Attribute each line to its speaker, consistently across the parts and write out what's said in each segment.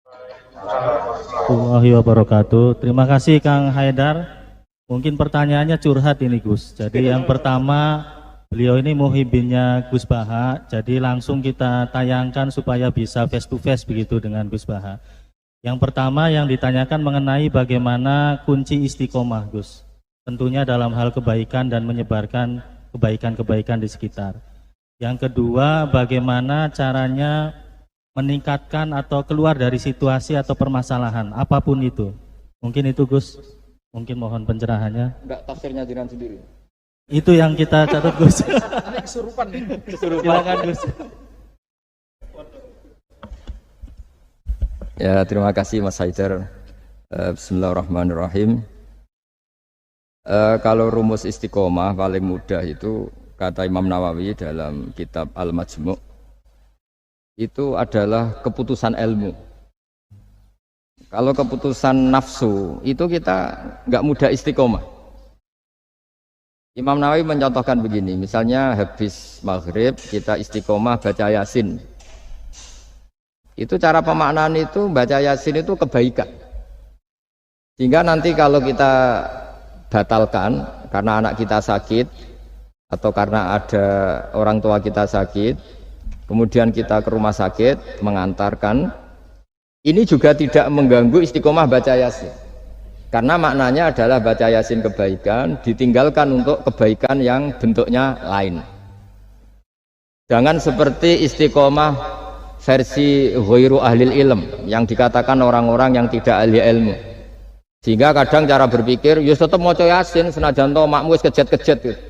Speaker 1: Warahmatullahi wabarakatuh. Terima kasih Kang Haidar. Mungkin pertanyaannya curhat ini Gus. Jadi yang pertama, beliau ini muhibinnya Gus Baha. Jadi langsung kita tayangkan supaya bisa face to face begitu dengan Gus Baha. Yang pertama yang ditanyakan mengenai bagaimana kunci istiqomah Gus. Tentunya dalam hal kebaikan dan menyebarkan kebaikan-kebaikan di sekitar. Yang kedua, bagaimana caranya meningkatkan atau keluar dari situasi atau permasalahan apapun itu. Mungkin itu Gus. Mungkin mohon pencerahannya.
Speaker 2: Enggak tafsirnya jenengan sendiri.
Speaker 1: Itu yang kita catat Gus.
Speaker 2: Ini kesurupan nih.
Speaker 1: Silakan Gus.
Speaker 2: Ya, terima kasih Mas Haidar. Bismillahirrahmanirrahim. Kalau rumus istiqomah paling mudah itu kata Imam Nawawi dalam kitab Al-Majmu' itu adalah keputusan ilmu. Kalau keputusan nafsu itu kita nggak mudah istiqomah. Imam Nawawi mencontohkan begini, misalnya habis maghrib kita istiqomah baca Yasin. Itu cara pemaknaan itu baca Yasin itu kebaikan. Sehingga nanti kalau kita batalkan karena anak kita sakit atau karena ada orang tua kita sakit, kemudian kita ke rumah sakit mengantarkan, ini juga tidak mengganggu istiqomah baca Yasin. Karena maknanya adalah baca Yasin kebaikan, ditinggalkan untuk kebaikan yang bentuknya lain. Jangan seperti istiqomah versi ghairu ahlil ilm, yang dikatakan orang-orang yang tidak ahli ilmu. Sehingga kadang cara berpikir, ya tetap mau Yasin, senajan to makmu wis kejet-kejet gitu.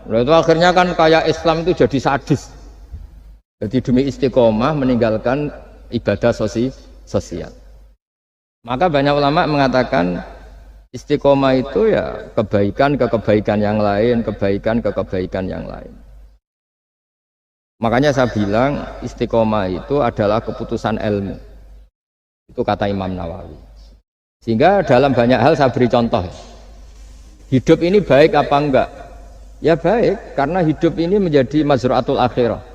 Speaker 2: Nah, itu akhirnya kan kayak Islam itu jadi sadis. Jadi demi istiqomah meninggalkan ibadah sosial. Maka banyak ulama mengatakan istiqomah itu ya kebaikan ke kebaikan yang lain, kebaikan ke kebaikan yang lain. Makanya saya bilang istiqomah itu adalah keputusan ilmu. Itu kata Imam Nawawi. Sehingga dalam banyak hal saya beri contoh. Hidup ini baik apa enggak? Ya baik, karena hidup ini menjadi mazru'atul akhirah.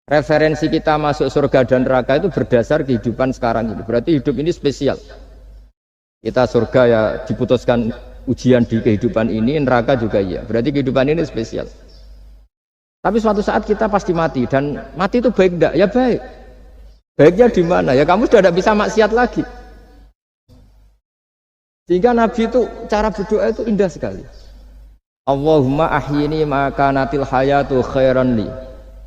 Speaker 2: Referensi kita masuk surga dan neraka itu berdasar kehidupan sekarang ini. Berarti hidup ini spesial. Kita surga ya diputuskan ujian di kehidupan ini, neraka juga iya. Berarti kehidupan ini spesial. Tapi suatu saat kita pasti mati, dan mati itu baik enggak? Ya baik. Baiknya di mana? Ya kamu sudah tidak bisa maksiat lagi. Sehingga Nabi itu cara berdoa itu indah sekali. Allahumma ahyini ma kanatil hayatu khairan li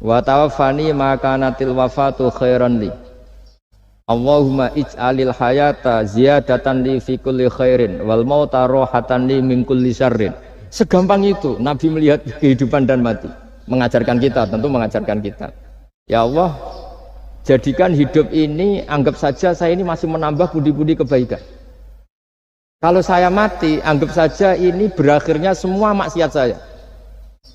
Speaker 2: wa tawaffani ma kanatil wafatu khairan li. Allahumma ij'alil hayata ziyadatan li fi kulli khairin wal mauta rohatan li min kulli syarrin. Segampang itu Nabi melihat kehidupan dan mati. Mengajarkan kita, tentu mengajarkan kita. Ya Allah, jadikan hidup ini, anggap saja saya ini masih menambah budi-budi kebaikan. Kalau saya mati, anggap saja ini berakhirnya semua maksiat saya.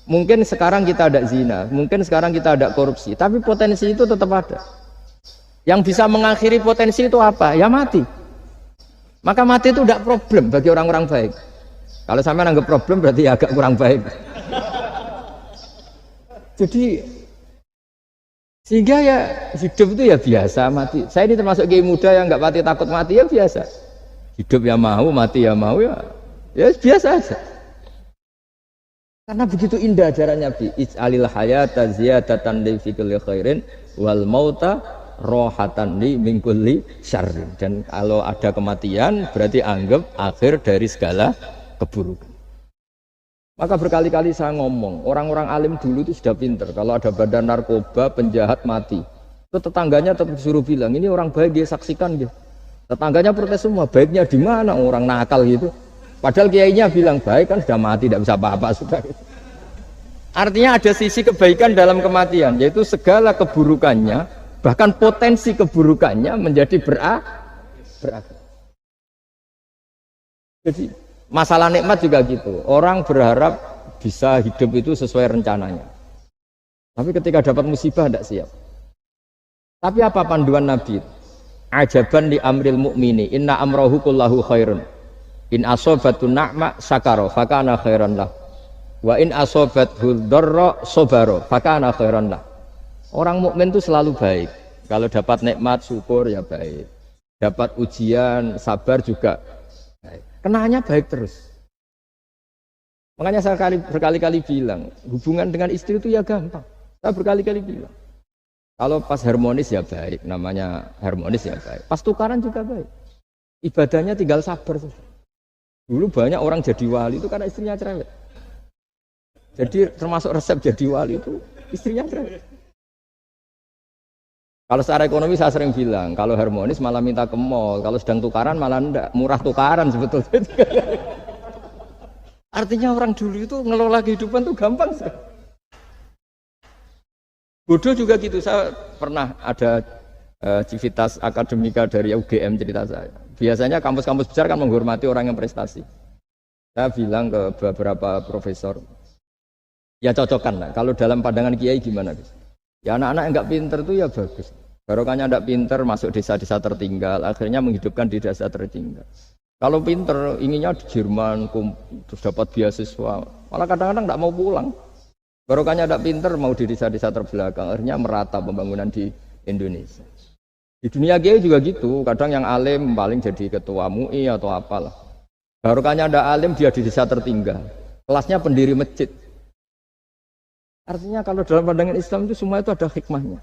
Speaker 2: Mungkin sekarang kita ada zina, mungkin sekarang kita ada korupsi, tapi potensi itu tetap ada. Yang bisa mengakhiri potensi itu apa? Ya mati. Maka mati itu tidak problem bagi orang-orang baik. Kalau sampai anggap problem berarti agak kurang baik. Jadi sehingga ya hidup itu ya biasa, mati. Saya ini termasuk kiai muda yang nggak mati takut mati, ya biasa. Hidup ya mau, mati ya mau, ya biasa aja. Karena begitu indah ajaran Nabi. Ij'alil hayata ziyadatan li fi kulli khairin wal mauta rohatan li min kulli syarrin. Dan kalau ada kematian berarti anggap akhir dari segala keburukan. Maka berkali-kali saya ngomong, orang-orang alim dulu itu sudah pinter. Kalau ada badan narkoba, penjahat mati, itu tetangganya tetap disuruh bilang, ini orang baik dia saksikan dia. Tetangganya protes semua, baiknya di mana orang nakal gitu. Padahal kiainya bilang baik kan sudah mati, tidak bisa apa-apa sudah. Artinya ada sisi kebaikan dalam kematian, yaitu segala keburukannya, bahkan potensi keburukannya menjadi berakhir. Jadi masalah nikmat juga gitu. Orang berharap bisa hidup itu sesuai rencananya. Tapi ketika dapat musibah tidak siap. Tapi apa panduan Nabi? Ajaban li amril mu'mini inna amrahu kullahu khairun in asobatu na'ma sakaro fakana khairan lah wa in asobathu dharra sobaro fakana khairan lah. Orang mukmin itu selalu baik Kalau dapat nikmat syukur ya baik. Dapat ujian sabar juga baik. Kenaannya baik terus. Makanya saya berkali-kali bilang, hubungan dengan istri itu ya gampang. Saya berkali-kali bilang. Kalau pas harmonis ya baik, namanya harmonis ya baik. Pas tukaran juga baik. Ibadahnya tinggal sabar. Dulu banyak orang jadi wali itu karena istrinya cerewet. Jadi termasuk resep jadi wali itu istrinya cerewet. Kalau secara ekonomi saya sering bilang, kalau harmonis malah minta ke mall, kalau sedang tukaran malah enggak, murah tukaran sebetulnya. Artinya orang dulu itu ngelola kehidupan tuh gampang sih. Bodoh juga gitu, saya pernah ada civitas akademika dari UGM cerita saya. Biasanya kampus-kampus besar kan menghormati orang yang prestasi. Saya bilang ke beberapa profesor, ya cocokkan lah, kalau dalam pandangan kiai gimana Gus? Ya anak-anak yang enggak pinter tuh ya bagus. Barokahnya enggak pinter masuk desa-desa tertinggal, akhirnya menghidupkan di desa tertinggal. Kalau pinter inginnya di Jerman, terus dapat beasiswa, malah kadang-kadang enggak mau pulang. Barokahnya enggak pinter mau di desa-desa terbelakang, akhirnya merata pembangunan di Indonesia. Di dunia kiai juga gitu, kadang yang alim paling jadi ketua MUI atau apalah. Barokahnya enggak alim dia di desa tertinggal, kelasnya pendiri masjid. Artinya kalau dalam pandangan Islam itu semua itu ada hikmahnya.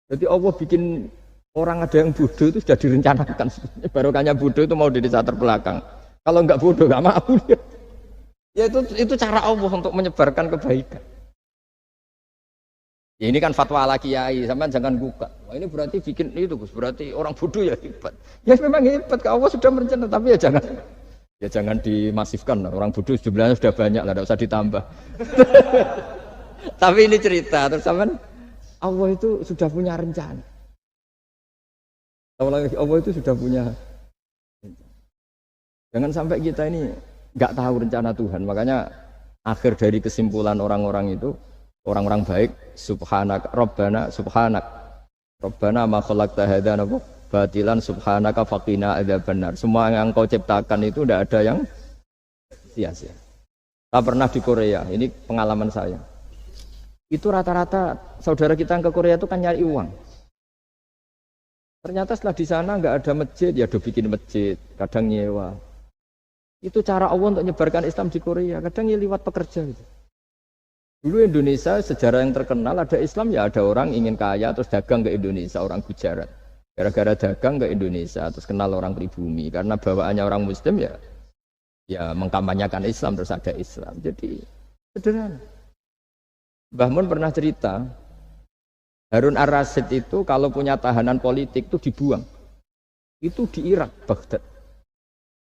Speaker 2: Jadi Allah bikin orang ada yang bodoh itu sudah direncanakan. Barokahnya bodoh itu mau di desa terbelakang. Kalau enggak bodoh enggak mau dia. Ya itu cara Allah untuk menyebarkan kebaikan. Ya ini kan fatwa ala kiai, sampean jangan buka. Wah, ini berarti bikin itu Gus, berarti orang bodoh ya hebat. Ya memang hebat, Allah sudah merencanakan, tapi ya jangan dimasifkan. Orang bodoh jumlahnya sudah banyak lah, tidak usah ditambah. Tapi ini cerita, terus sampean Allah itu sudah punya rencana. Allah itu sudah punya. Jangan sampai kita ini nggak tahu rencana Tuhan. Makanya akhir dari kesimpulan orang-orang itu, orang-orang baik, subhanak, Rabbana, subhanak, Rabbana ma khalaqta hadza batilan subhanaka faqina adzabannar. Semua yang kau ciptakan itu tidak ada yang sia-sia. Saya pernah di Korea, ini pengalaman saya. Itu rata-rata saudara kita yang ke Korea itu kan nyari uang. Ternyata setelah di sana nggak ada masjid, ya udah bikin masjid, kadang nyewa. Itu cara Allah untuk menyebarkan Islam di Korea, kadang ya lewat pekerja gitu. Dulu Indonesia sejarah yang terkenal ada Islam ya ada orang ingin kaya terus dagang ke Indonesia, orang Gujarat. Gara-gara dagang ke Indonesia terus kenal orang pribumi karena bawaannya orang Muslim ya mengkampanyekan Islam terus ada Islam. Jadi sederhana. Mbah Mun pernah cerita, Harun ar-Rasyid itu kalau punya tahanan politik itu dibuang. Itu di Irak, Baghdad.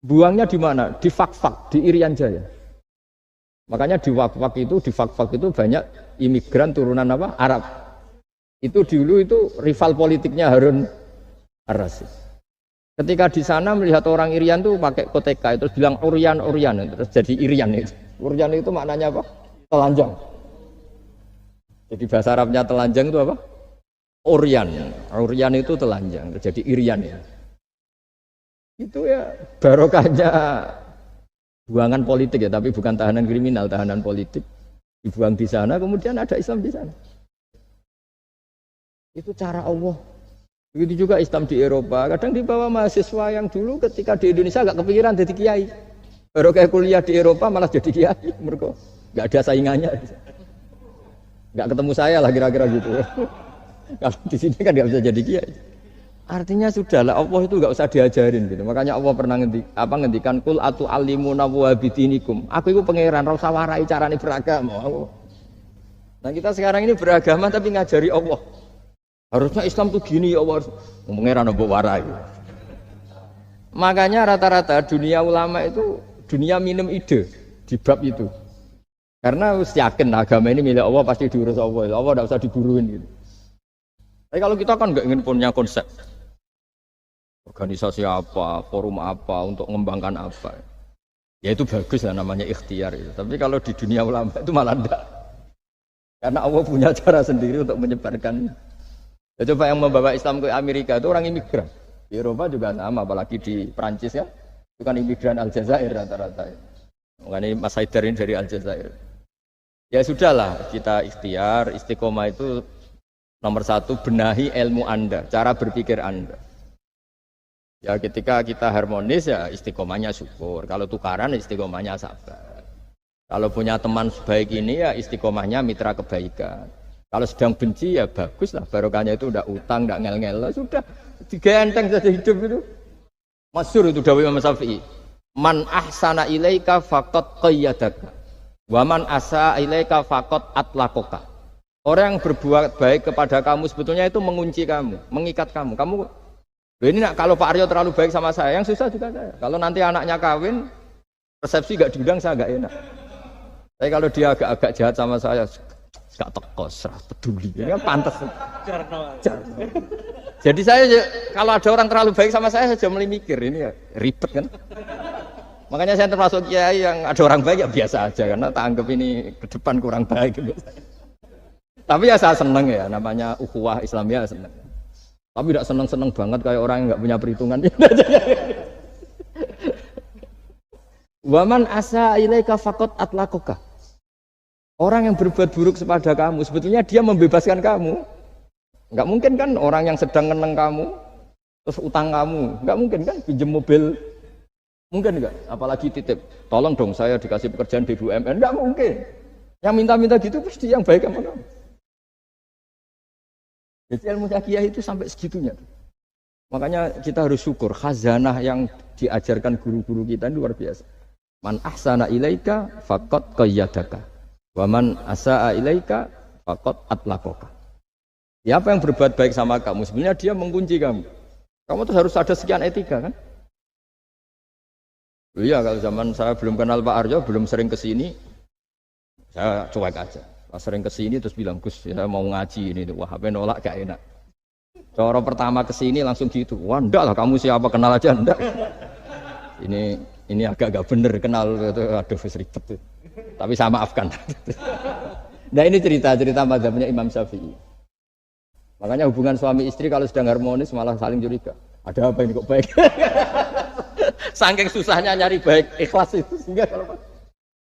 Speaker 2: Buangnya di mana? Di Fakfak, di Irian Jaya. Makanya di Fakfak itu banyak imigran turunan apa? Arab. Itu dulu itu rival politiknya Harun ar-Rasyid. Ketika di sana melihat orang Irian tuh pakai koteka itu bilang Urian, terus jadi Irian itu. Urian itu maknanya apa? Telanjang. Jadi bahasa Arabnya telanjang itu apa? Urian itu telanjang, jadi Irian ya. Itu ya barokahnya buangan politik ya, tapi bukan tahanan kriminal, tahanan politik dibuang di sana, kemudian ada Islam di sana. Itu cara Allah. Begitu juga Islam di Eropa, kadang dibawa mahasiswa yang dulu ketika di Indonesia agak kepikiran jadi kiai. Barokah kuliah di Eropa malah jadi kiai, mereka nggak ada saingannya. Nggak ketemu saya lah kira-kira gitu. Kalau di sini kan nggak bisa jadi kiai. Artinya sudahlah Allah itu nggak usah diajarin gitu. Makanya Allah pernah ngendikan kul atu alimuna wa bidinikum. Aku itu pangeran, ora usah warai carane beragama. Nah kita sekarang ini beragama tapi ngajari Allah. Harusnya Islam tuh gini ya Allah. Pangeran mbok warai. Makanya rata-rata dunia ulama itu dunia minum ide di bab itu. Karena harus yakin agama ini milik Allah pasti diurus Allah. Allah tidak usah diburuin gitu. Tapi kalau kita kan nggak ingin punya konsep organisasi apa, forum apa untuk mengembangkan apa. Ya itu bagus lah namanya ikhtiar itu. Tapi kalau di dunia ulama itu malah enggak. Karena Allah punya cara sendiri untuk menyebarkan. Ya, coba yang membawa Islam ke Amerika itu orang imigran. Di Eropa juga sama, apalagi di Prancis ya. Itu kan imigran Aljazair rata-rata. Makanya Mas Haidar ini dari Aljazair. Ya sudahlah, kita ikhtiar, istiqomah itu Nomor satu, benahi ilmu Anda, cara berpikir Anda. Ya ketika kita harmonis ya istiqomahnya syukur. Kalau tukaran istiqomahnya sabar. Kalau punya teman sebaik ini ya istiqomahnya mitra kebaikan. Kalau sedang benci ya bagus lah, barokahnya itu udah utang, udah ngel-ngel, sudah tiga enteng saja hidup itu. Masyhur itu dawuh Imam Syafi'i. Man ahsana ilaika faqad qayyadaka. Wa man asa ilaika faqad atlaqaka. Orang yang berbuat baik kepada kamu sebetulnya itu mengunci kamu, mengikat kamu. Kamu ini nak, kalau Pak Aryo terlalu baik sama saya, yang susah juga saya. Kalau nanti anaknya kawin, resepsi gak diundang saya gak enak. Tapi kalau dia agak-agak jahat sama saya, gak teko, serah peduli. Ini kan pantas. Jadi saya kalau ada orang terlalu baik sama saya mulai mikir ini ya ribet kan. Makanya saya termasuk kiai yang ada orang baik ya biasa aja karena tak anggap ini ke depan kurang baik. Tapi ya saya seneng ya, namanya ukhuwah Islamiyah seneng. Tapi tidak seneng-seneng banget kayak orang yang nggak punya perhitungan. Waman asa ilaika faqad atlaqaka. Orang yang berbuat buruk kepada kamu, sebetulnya dia membebaskan kamu. Nggak mungkin kan orang yang sedang ngeneng kamu, terus utang kamu, nggak mungkin kan pinjam mobil, mungkin nggak? Apalagi titip, tolong dong saya dikasih pekerjaan BUMN, nggak mungkin. Yang minta-minta gitu pasti yang baik sama kamu. Jadi ilmu kiai itu sampai segitunya. Makanya kita harus syukur khazanah yang diajarkan guru-guru kita ini luar biasa. Man ahsana ilaika faqad qayyadaka. Wa man asaa ilaika faqad atlaqaka. Siapa yang berbuat baik sama kamu, sebenarnya dia mengunci kamu. Kamu tuh harus ada sekian etika kan? Iya, kalau zaman saya belum kenal Pak Aryo, belum sering kesini, saya cuek aja. Pas sering kesini terus bilang, Gus, saya mau ngaji ini, wah apa nolak gak enak. Cara pertama kesini langsung gitu, wah enggak lah kamu siapa kenal aja enggak. Ini agak bener kenal, aduh ribet. Tapi saya maafkan. Nah ini cerita mazhabnya Imam Syafi'i. Makanya hubungan suami istri kalau sedang harmonis malah saling curiga. Ada apa ini kok baik? Saking susahnya nyari baik ikhlas itu sehingga kalau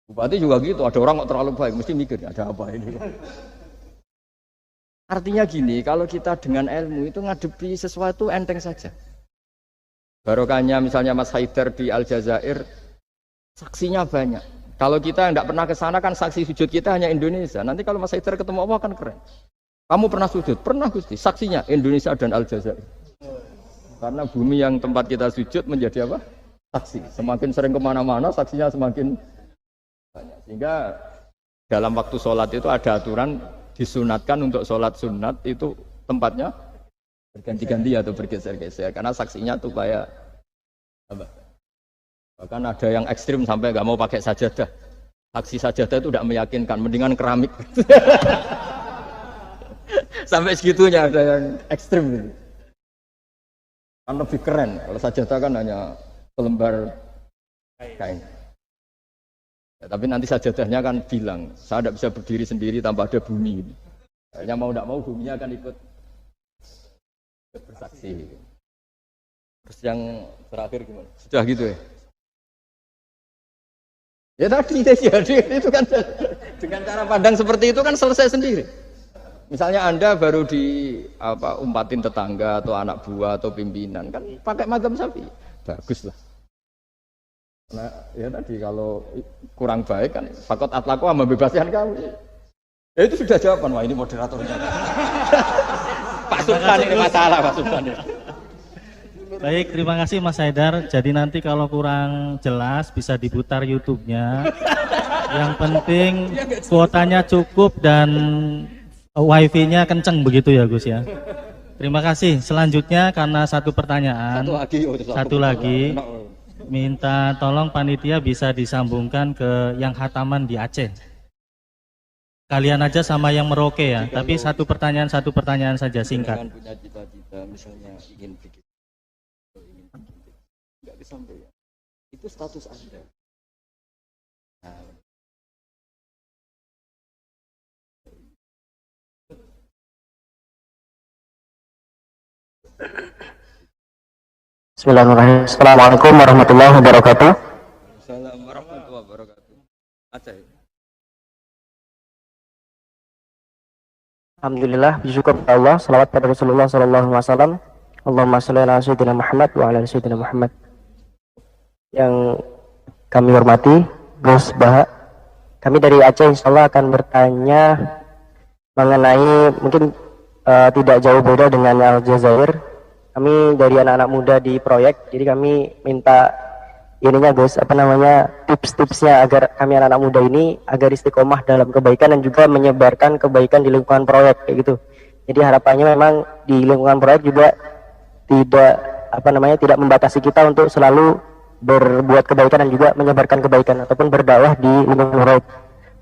Speaker 2: bupati juga gitu, ada orang kok terlalu baik mesti mikir ada apa ini. Artinya gini, kalau kita dengan ilmu itu ngadepi sesuatu enteng saja. Barokahnya misalnya Mas Haidar di Aljazair, saksinya banyak. Kalau kita tidak pernah ke sana kan saksi sujud kita hanya Indonesia. Nanti kalau Mas Haidar ketemu Allah kan keren. Kamu pernah sujud? Pernah Gusti. Saksinya Indonesia dan Aljazair. Karena bumi yang tempat kita sujud menjadi apa? Saksi. Semakin sering kemana-mana saksinya semakin banyak. Sehingga dalam waktu sholat itu ada aturan disunatkan untuk sholat sunat itu tempatnya berganti-ganti atau bergeser-geser. Karena saksinya tuh kayak apa? Bahkan ada yang ekstrim sampai nggak mau pakai sajadah. Saksi sajadah itu tidak meyakinkan, mendingan keramik. Sampai segitunya ada yang ekstrim gitu. Kan lebih keren. Kalau sajadah kan hanya selembar kain. Ya, tapi nanti sajadahnya kan bilang, saya tidak bisa berdiri sendiri tanpa ada bumi. Kayaknya mau tidak mau buminya akan ikut bersaksi. Terus yang terakhir gimana? Sudah gitu ya? Ya tadi jadi itu kan dengan cara pandang seperti itu kan selesai sendiri. Misalnya Anda baru umpatin tetangga atau anak buah atau pimpinan kan pakai mazhab Syafi'i. Bagus lah. Nah, ya tadi kalau kurang baik kan fakot atlaku membebaskan kamu. Ya itu sudah jawaban. Wah ini moderatornya. Pak Sultan ini masalah Pak Sultan.
Speaker 1: Baik, terima kasih Mas Haidar. Jadi nanti kalau kurang jelas bisa diputar YouTube-nya. Yang penting kuotanya cukup dan wifi-nya kenceng begitu ya Gus ya. Terima kasih. Selanjutnya karena satu pertanyaan, satu lagi. Minta tolong panitia bisa disambungkan ke yang khataman di Aceh. Kalian aja sama yang Merauke ya, tapi satu pertanyaan saja singkat.
Speaker 2: Punya cita-cita misalnya ingin bikin nggak disampaikan. Itu status Anda. Nah,
Speaker 3: Bismillahirrahmanirrahim. Assalamualaikum warahmatullahi wabarakatuh.
Speaker 2: Assalamualaikum warahmatullahi wabarakatuh. Aceh.
Speaker 3: Alhamdulillah, bersyukur kepada Allah, salawat pada Rasulullah sallallahu alaihi wasallam. Allahumma shalli ala sayyidina Muhammad wa ala ali sayyidina Muhammad. Yang kami hormati Gus Baha, kami dari Aceh insyaallah akan bertanya mengenai mungkin tidak jauh beda dengan Aljazair. Kami dari anak-anak muda di proyek, jadi kami minta ininya Gus, tips-tipsnya agar kami anak-anak muda ini agar istiqomah dalam kebaikan dan juga menyebarkan kebaikan di lingkungan proyek kayak gitu. Jadi harapannya memang di lingkungan proyek juga tidak membatasi kita untuk selalu berbuat kebaikan dan juga menyebarkan kebaikan ataupun berdakwah di lingkungan proyek.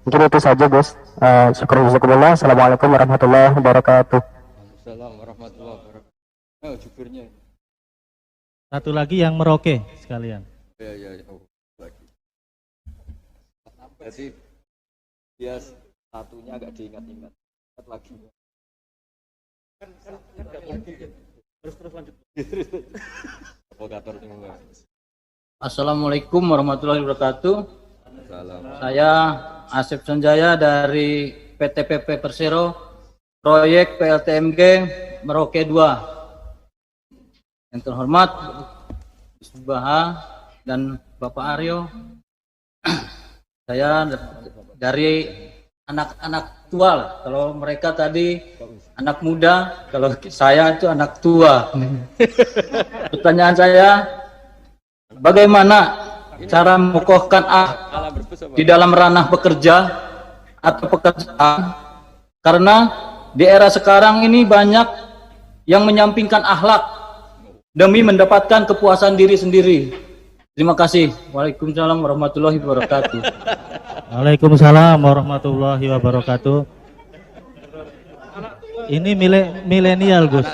Speaker 3: Mungkin itu saja Gus. Syukur jazakumullah. Assalamualaikum warahmatullahi wabarakatuh.
Speaker 2: Assalamualaikum warahmatullahi wabarakatuh. Jubirnya.
Speaker 1: Satu lagi yang Merauke sekalian.
Speaker 2: Ya. Lagi. Jadi dia satunya agak diingat-ingat. Lagi. Kan lagi. Terus lanjut. Provokator semua.
Speaker 4: Assalamualaikum warahmatullahi wabarakatuh.
Speaker 2: Salam.
Speaker 4: Saya Asep Sanjaya dari PT PP Persero, proyek PLTMG Merauke 2. Yang terhormat Gus Baha dan Bapak Aryo. Saya dari anak-anak tua. Kalau mereka tadi anak muda, kalau saya itu anak tua. Pertanyaan saya, bagaimana cara mengokohkan di dalam ranah bekerja atau pekerjaan? Karena di era sekarang ini banyak yang menyampingkan akhlak demi mendapatkan kepuasan diri sendiri. Terima kasih. Waalaikumsalam warahmatullahi wabarakatuh.
Speaker 1: Waalaikumsalam warahmatullahi wabarakatuh. Ini milenial Gus.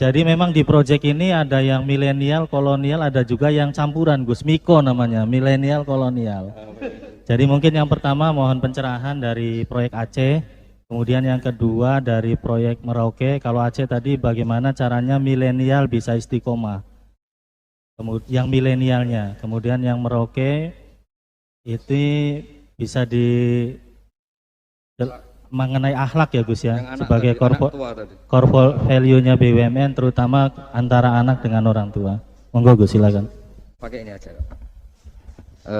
Speaker 1: Jadi memang di proyek ini ada yang milenial, kolonial, ada juga yang campuran Gus. Miko namanya, milenial kolonial. Jadi mungkin yang pertama mohon pencerahan dari proyek Aceh. Kemudian yang kedua dari proyek Merauke. Kalau Aceh tadi bagaimana caranya milenial bisa istiqomah. Kemudian yang milenialnya. Kemudian yang Merauke itu bisa mengenai akhlak ya Gus ya, sebagai core value-nya BUMN terutama antara anak dengan orang tua. Monggo Gus silakan.
Speaker 2: Pakai ini aja.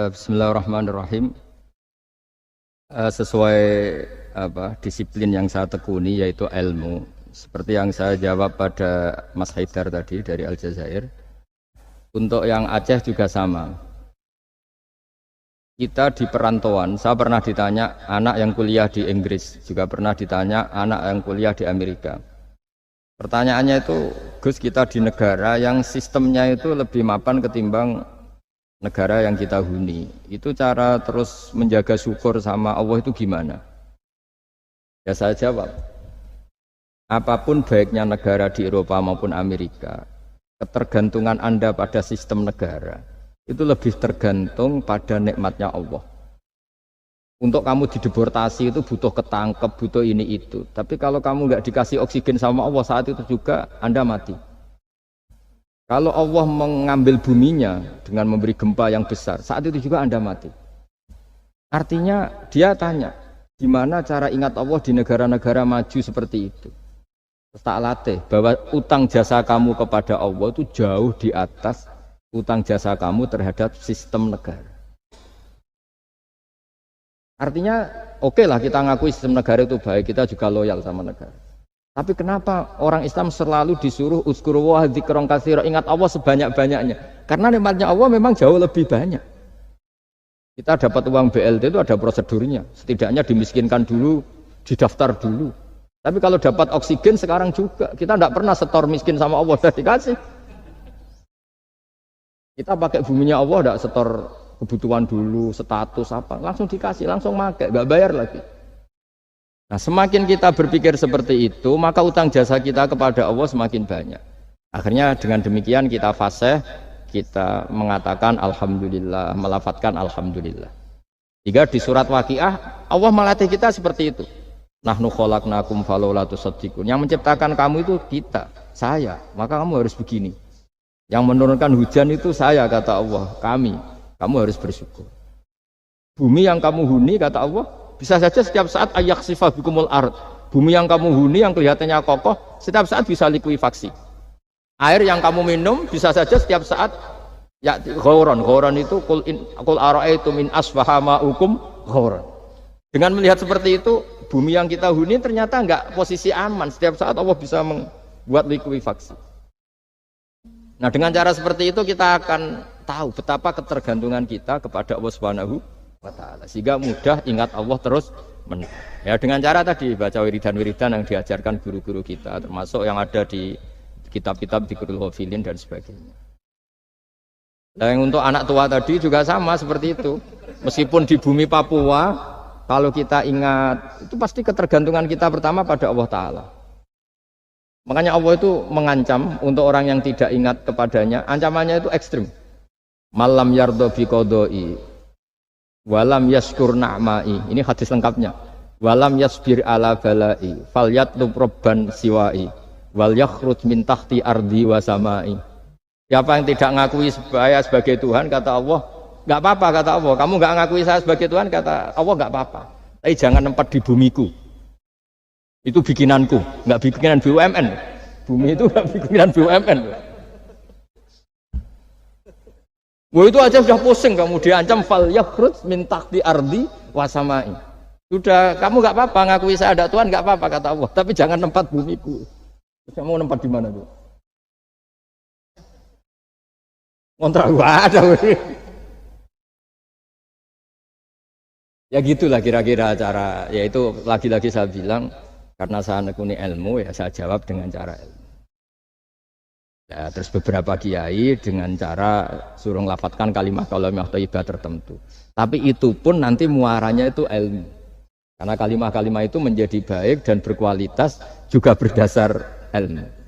Speaker 2: Bismillahirrahmanirrahim. Sesuai disiplin yang saya tekuni yaitu ilmu. Seperti yang saya jawab pada Mas Haidar tadi dari Aljazair. Untuk yang Aceh juga sama. Kita di perantauan, saya pernah ditanya anak yang kuliah di Inggris, juga pernah ditanya anak yang kuliah di Amerika. Pertanyaannya itu, Gus, kita di negara yang sistemnya itu lebih mapan ketimbang negara yang kita huni. Itu cara terus menjaga syukur sama Allah itu gimana? Ya saya jawab, apapun baiknya negara di Eropa maupun Amerika, ketergantungan Anda pada sistem negara itu lebih tergantung pada nikmatnya Allah. Untuk kamu dideportasi itu butuh ketangkep, butuh ini itu. Tapi kalau kamu nggak dikasih oksigen sama Allah saat itu juga Anda mati. Kalau Allah mengambil buminya dengan memberi gempa yang besar, saat itu juga Anda mati. Artinya dia tanya, gimana cara ingat Allah di negara-negara maju seperti itu? Terus tak latih bahwa utang jasa kamu kepada Allah itu jauh di atas utang jasa kamu terhadap sistem negara. Artinya oke lah kita ngakui sistem negara itu baik, kita juga loyal sama negara. Tapi kenapa orang Islam selalu disuruh uzkuru wa dzikron katsira, ingat Allah sebanyak-banyaknya? Karena nikmatnya Allah memang jauh lebih banyak. Kita dapat uang BLT itu ada prosedurnya, setidaknya dimiskinkan dulu, didaftar dulu. Tapi kalau dapat oksigen sekarang juga, kita tidak pernah setor miskin sama Allah, sudah dikasih. Kita pakai buminya Allah, tidak setor kebutuhan dulu, status apa, langsung dikasih, langsung pakai, nggak bayar lagi. Nah, semakin kita berpikir seperti itu, maka utang jasa kita kepada Allah semakin banyak. Akhirnya dengan demikian kita fasih, kita mengatakan Alhamdulillah, melafadzkan Alhamdulillah. Jika di surat Waqiah, Allah melatih kita seperti itu. Nahnu khalaqnakum falaula tusaddiqun. Yang menciptakan kamu itu kita, saya. Maka kamu harus begini. Yang menurunkan hujan itu saya, kata Allah, kami. Kamu harus bersyukur. Bumi yang kamu huni, kata Allah, Bisa saja setiap saat ayak sifat bikumul ard. Bumi yang kamu huni yang kelihatannya kokoh, setiap saat bisa likuifaksi. Air yang kamu minum bisa saja setiap saat ya ghauran. Ghauran itu qul ara'aitum min asbaha ma'ukum ghauran. Dengan melihat seperti itu, bumi yang kita huni ternyata enggak posisi aman. Setiap saat Allah bisa membuat likuifaksi. Nah, dengan cara seperti itu kita akan tahu betapa ketergantungan kita kepada Allah Subhanahu wa taala. Sehingga mudah ingat Allah terus ya dengan cara tadi baca wiridan-wiridan yang diajarkan guru-guru kita, termasuk yang ada di kitab-kitab Dzikrul Ghafilin dan sebagainya. Dan untuk anak tua tadi juga sama seperti itu. Meskipun di bumi Papua, kalau kita ingat itu pasti ketergantungan kita pertama pada Allah taala. Makanya Allah itu mengancam untuk orang yang tidak ingat kepadanya, ancamannya itu ekstrim. Malam yardo bi qodoi walam yaskur na'mai. Ini hadis lengkapnya. Walam yasbir ala balai falyatlub robban siwai wal yakhruj min tahti ardi wa samai. Siapa yang tidak ngakui saya sebagai Tuhan, kata Allah, enggak apa-apa, kata Allah. Kamu enggak ngakui saya sebagai Tuhan, kata Allah, enggak apa-apa. Tapi jangan nempat di bumiku. Itu bikinanku, enggak bikinan BUMN. Bumi itu enggak bikinan BUMN. Wah, itu aja sudah pusing, kamu diancam fal yakhruj min tahti ardi wa samai. Sudah, kamu enggak apa-apa ngakui saya ada Tuhan, enggak apa-apa kata Allah, tapi jangan tempat bumiku. Saya mau tempat di mana tuh? Kontrak gua ada. Ya gitulah kira-kira cara, yaitu lagi-lagi saya bilang karena saya nekuni ilmu ya saya jawab dengan cara ilmu. Ya, terus beberapa kiai dengan cara suruh ngelafatkan kalimat thayyibah tertentu. Tapi itu pun nanti muaranya itu ilmu. Karena kalimat-kalimat itu menjadi baik dan berkualitas juga berdasar ilmu.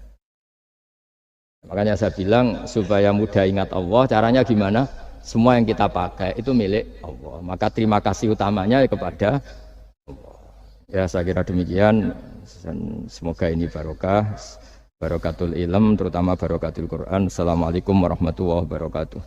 Speaker 2: Makanya saya bilang supaya mudah ingat Allah, caranya gimana? Semua yang kita pakai itu milik Allah. Maka terima kasih utamanya kepada Allah. Ya saya kira demikian. Semoga ini barokah, barokatul ilm, terutama barokatul Quran. Assalamualaikum warahmatullahi wabarakatuh.